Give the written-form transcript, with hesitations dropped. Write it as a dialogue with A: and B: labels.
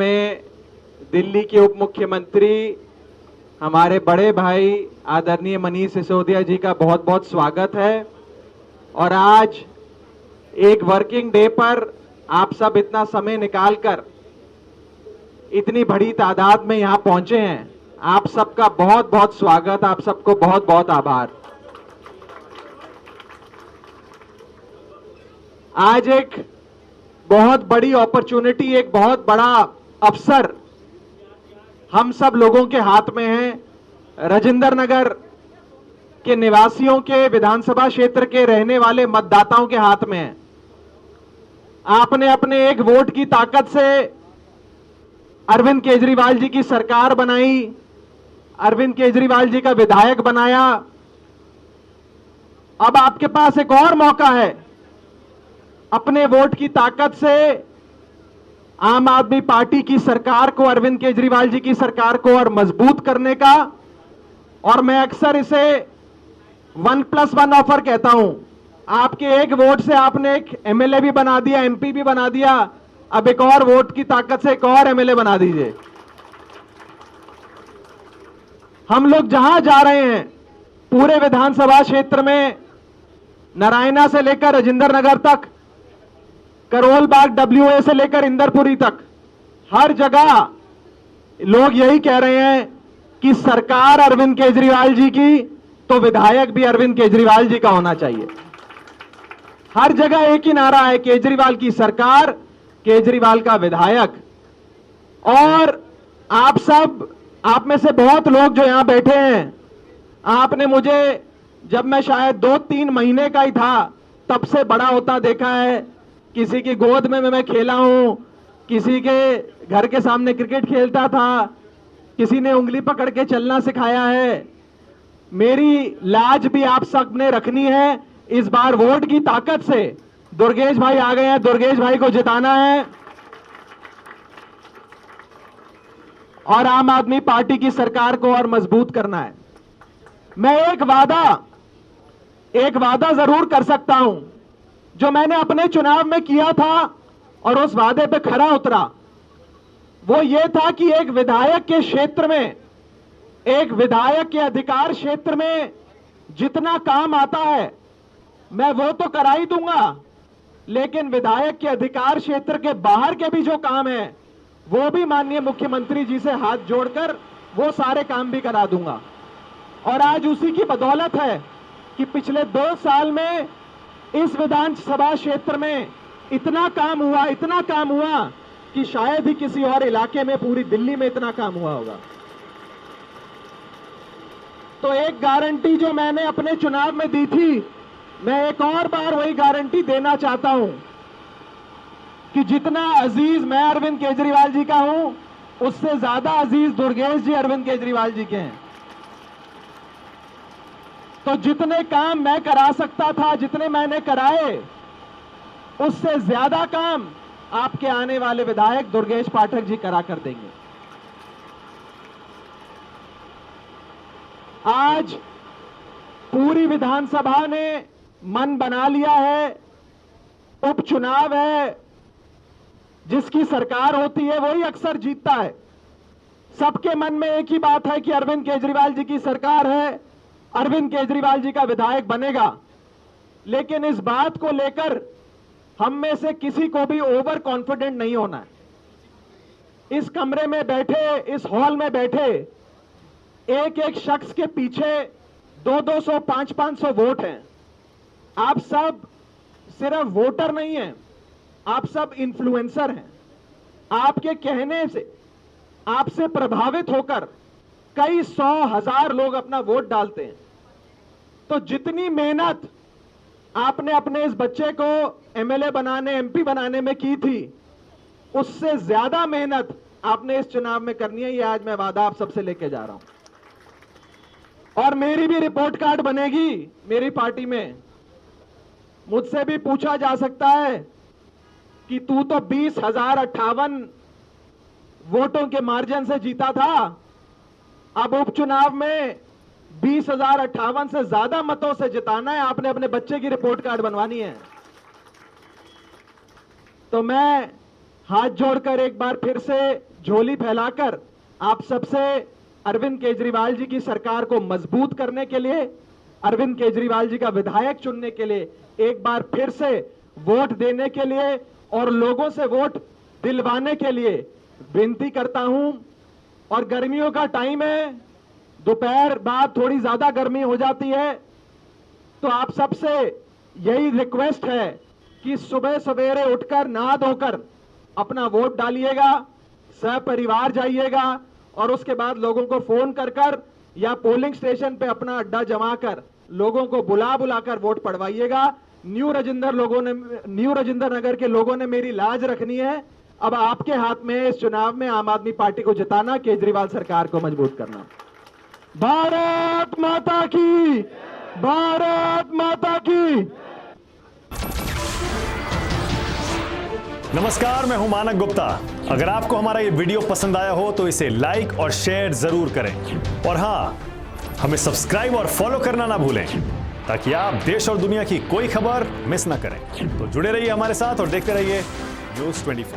A: में दिल्ली के उप मुख्यमंत्री हमारे बड़े भाई आदरणीय मनीष सिसोदिया जी का बहुत बहुत स्वागत है। और आज एक वर्किंग डे पर आप सब इतना समय निकालकर इतनी बड़ी तादाद में यहां पहुंचे हैं, आप सबका बहुत बहुत स्वागत, आप सबको बहुत बहुत आभार। आज एक बहुत बड़ी अपॉर्चुनिटी, एक बहुत बड़ा अवसर हम सब लोगों के हाथ में है। राजेंद्र नगर के निवासियों के, विधानसभा क्षेत्र के रहने वाले मतदाताओं के हाथ में है। आपने अपने एक वोट की ताकत से अरविंद केजरीवाल जी की सरकार बनाई, अरविंद केजरीवाल जी का विधायक बनाया। अब आपके पास एक और मौका है अपने वोट की ताकत से आम आदमी पार्टी की सरकार को, अरविंद केजरीवाल जी की सरकार को और मजबूत करने का। और मैं अक्सर इसे 1+1 ऑफर कहता हूं। आपके एक वोट से आपने एक एमएलए भी बना दिया, एमपी भी बना दिया, अब एक और वोट की ताकत से एक और एमएलए बना दीजिए। हम लोग जहां जा रहे हैं पूरे विधानसभा क्षेत्र में, नारायणा से लेकर राजेंद्र नगर तक, करोल बाग डब्ल्यूए से लेकर इंदरपुरी तक, हर जगह लोग यही कह रहे हैं कि सरकार अरविंद केजरीवाल जी की तो विधायक भी अरविंद केजरीवाल जी का होना चाहिए। हर जगह एक ही नारा है, केजरीवाल की सरकार, केजरीवाल का विधायक। और आप सब, आप में से बहुत लोग जो यहां बैठे हैं, आपने मुझे जब मैं शायद 2-3 महीने का ही था तब से बड़ा होता देखा है। किसी की गोद में मैं खेला हूं, किसी के घर के सामने क्रिकेट खेलता था, किसी ने उंगली पकड़ के चलना सिखाया है। मेरी लाज भी आप सब ने रखनी है। इस बार वोट की ताकत से दुर्गेश भाई आ गए हैं, दुर्गेश भाई को जिताना है और आम आदमी पार्टी की सरकार को और मजबूत करना है। मैं एक वादा जरूर कर सकता हूं जो मैंने अपने चुनाव में किया था और उस वादे पे खरा उतरा। वो ये था कि एक विधायक के क्षेत्र में, एक विधायक के अधिकार क्षेत्र में जितना काम आता है मैं वो तो करा ही दूंगा, लेकिन विधायक के अधिकार क्षेत्र के बाहर के भी जो काम है वो भी माननीय मुख्यमंत्री जी से हाथ जोड़कर वो सारे काम भी करा दूंगा। और आज उसी की बदौलत है कि पिछले 2 साल में इस विधानसभा क्षेत्र में इतना काम हुआ कि शायद ही किसी और इलाके में, पूरी दिल्ली में इतना काम हुआ होगा। तो एक गारंटी जो मैंने अपने चुनाव में दी थी, मैं एक और बार वही गारंटी देना चाहता हूं कि जितना अजीज मैं अरविंद केजरीवाल जी का हूं, उससे ज्यादा अजीज दुर्गेश जी अरविंद केजरीवाल जी के हैं। तो जितने काम मैं करा सकता था, जितने मैंने कराए, उससे ज्यादा काम आपके आने वाले विधायक दुर्गेश पाठक जी करा कर देंगे। आज पूरी विधानसभा ने मन बना लिया है, उपचुनाव है, जिसकी सरकार होती है वही अक्सर जीतता है। सबके मन में एक ही बात है कि अरविंद केजरीवाल जी की सरकार है, अरविंद केजरीवाल जी का विधायक बनेगा। लेकिन इस बात को लेकर हम में से किसी को भी ओवर कॉन्फिडेंट नहीं होना है। इस कमरे में बैठे, इस हॉल में बैठे एक एक शख्स के पीछे 200-200, 500-500 वोट हैं। आप सब सिर्फ वोटर नहीं हैं, आप सब इन्फ्लुएंसर हैं। आपके कहने से, आपसे प्रभावित होकर कई 100,000 लोग अपना वोट डालते हैं। तो जितनी मेहनत आपने अपने इस बच्चे को एमएलए बनाने, एमपी बनाने में की थी, उससे ज्यादा मेहनत आपने इस चुनाव में करनी है। ये आज मैं वादा आप सबसे लेके जा रहा हूं। और मेरी भी रिपोर्ट कार्ड बनेगी मेरी पार्टी में। मुझसे भी पूछा जा सकता है कि तू तो 20,058 वोटों के मार्जिन से जीता था, अब उपचुनाव में 20,058 से ज्यादा मतों से जिताना है, आपने अपने बच्चे की रिपोर्ट कार्ड बनवानी है। तो मैं हाथ जोड़कर एक बार फिर से झोली फैलाकर आप सबसे अरविंद केजरीवाल जी की सरकार को मजबूत करने के लिए, अरविंद केजरीवाल जी का विधायक चुनने के लिए, एक बार फिर से वोट देने के लिए और लोगों से वोट दिलवाने के लिए विनती करता हूं। और गर्मियों का टाइम है, दोपहर बाद थोड़ी ज्यादा गर्मी हो जाती है, तो आप सबसे यही रिक्वेस्ट है कि सुबह सवेरे उठकर नहा धोकर अपना वोट डालिएगा, सपरिवार जाइएगा और उसके बाद लोगों को फोन कर या पोलिंग स्टेशन पे अपना अड्डा जमाकर लोगों को बुलाकर वोट पड़वाइएगा। न्यू राजेंद्र नगर के लोगों ने मेरी लाज रखनी है। अब आपके हाथ में इस चुनाव में आम आदमी पार्टी को जिताना, केजरीवाल सरकार को मजबूत करना। भारत माता की, भारत माता की।
B: नमस्कार, मैं हूं मानक गुप्ता। अगर आपको हमारा ये वीडियो पसंद आया हो तो इसे लाइक और शेयर जरूर करें और हां, हमें सब्सक्राइब और फॉलो करना ना भूलें ताकि आप देश और दुनिया की कोई खबर मिस ना करें। तो जुड़े रहिए हमारे साथ और देखते रहिए न्यूज़ 24।